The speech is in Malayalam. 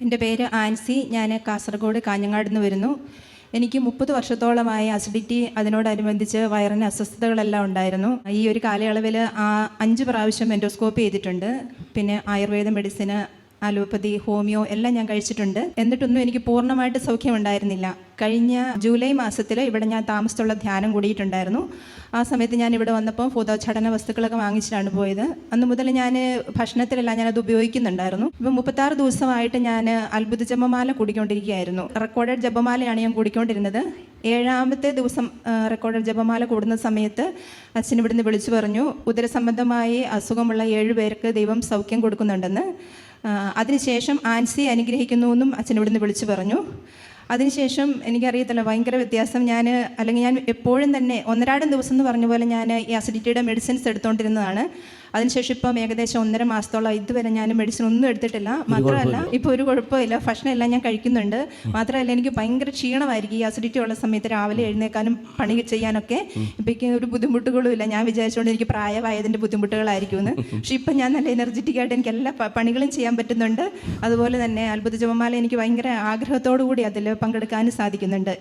എൻ്റെ പേര് ആൻസി. ഞാൻ കാസർഗോഡ് കാഞ്ഞങ്ങാട് നിന്ന് വരുന്നു. എനിക്ക് 30 വർഷത്തോളമായി അസിഡിറ്റി, അതിനോടനുബന്ധിച്ച് വയറിന് അസ്വസ്ഥതകളെല്ലാം ഉണ്ടായിരുന്നു. ഈ ഒരു കാലയളവിൽ 5 പ്രാവശ്യം എൻഡോസ്കോപ്പി ചെയ്തിട്ടുണ്ട്. പിന്നെ ആയുർവേദ മെഡിസിന്, അലോപ്പതി, ഹോമിയോ എല്ലാം ഞാൻ കഴിച്ചിട്ടുണ്ട്. എന്നിട്ടൊന്നും എനിക്ക് പൂർണ്ണമായിട്ട് സൗഖ്യമുണ്ടായിരുന്നില്ല. കഴിഞ്ഞ ജൂലൈ മാസത്തിൽ ഇവിടെ ഞാൻ താമസത്തുള്ള ധ്യാനം കൂടിയിട്ടുണ്ടായിരുന്നു. ആ സമയത്ത് ഞാൻ ഇവിടെ വന്നപ്പോൾ ഭൂതോച്ചാടന വസ്തുക്കളൊക്കെ വാങ്ങിച്ചിട്ടാണ് പോയത്. അന്ന് മുതൽ ഞാൻ ഭക്ഷണത്തിലെല്ലാം ഞാനത് ഉപയോഗിക്കുന്നുണ്ടായിരുന്നു. ഇപ്പം 36 ദിവസമായിട്ട് ഞാൻ അത്ഭുത ജപമാല കൂടിക്കൊണ്ടിരിക്കുകയായിരുന്നു. റെക്കോർഡഡ് ജപമാലയാണ് ഞാൻ കൂടിക്കൊണ്ടിരുന്നത്. 7ാമത്തെ ദിവസം റെക്കോർഡഡ് ജപമാല കൂടുന്ന സമയത്ത് അച്ഛൻ ഇവിടുന്ന് വിളിച്ചു പറഞ്ഞു, ഉദരസംബന്ധമായി അസുഖമുള്ള 7 പേർക്ക് ദൈവം സൗഖ്യം കൊടുക്കുന്നുണ്ടെന്ന്. അതിനുശേഷം ആൻസി അനുഗ്രഹിക്കുന്നു എന്നും അച്ഛൻ ഇവിടുന്ന് വിളിച്ചു പറഞ്ഞു. അതിനുശേഷം എനിക്കറിയത്തില്ല, ഭയങ്കര വ്യത്യാസം. ഞാൻ എപ്പോഴും തന്നെ ഒന്നരാടം ദിവസം എന്ന് പറഞ്ഞ പോലെ ഞാൻ ഈ അസിഡിറ്റിയുടെ മെഡിസിൻസ് എടുത്തുകൊണ്ടിരുന്നതാണ്. അതിനുശേഷം ഇപ്പം ഏകദേശം 1.5 മാസത്തോളം ഇതുവരെ ഞാൻ മെഡിസിൻ ഒന്നും എടുത്തിട്ടില്ല. മാത്രമല്ല ഇപ്പോൾ ഒരു കുഴപ്പമില്ല, ഭക്ഷണം എല്ലാം ഞാൻ കഴിക്കുന്നുണ്ട്. മാത്രമല്ല എനിക്ക് ഭയങ്കര ക്ഷീണമായിരിക്കും ഈ അസിഡിറ്റി ഉള്ള സമയത്ത്. രാവിലെ എഴുന്നേക്കാനും പണി ചെയ്യാനൊക്കെ ഇപ്പം എനിക്ക് ഒരു ബുദ്ധിമുട്ടുകളും ഇല്ല. ഞാൻ വിചാരിച്ചുകൊണ്ട് എനിക്ക് പ്രായമായതിൻ്റെ ബുദ്ധിമുട്ടുകളായിരിക്കുമെന്ന്. പക്ഷെ ഇപ്പം ഞാൻ നല്ല എനർജറ്റിക് ആയിട്ട് എനിക്ക് എല്ലാ പണികളും ചെയ്യാൻ പറ്റുന്നുണ്ട്. അതുപോലെ തന്നെ അത്ഭുത ജപമാല എനിക്ക് ഭയങ്കര ആഗ്രഹത്തോടു കൂടി അതിൽ പങ്കെടുക്കാനും സാധിക്കുന്നുണ്ട്.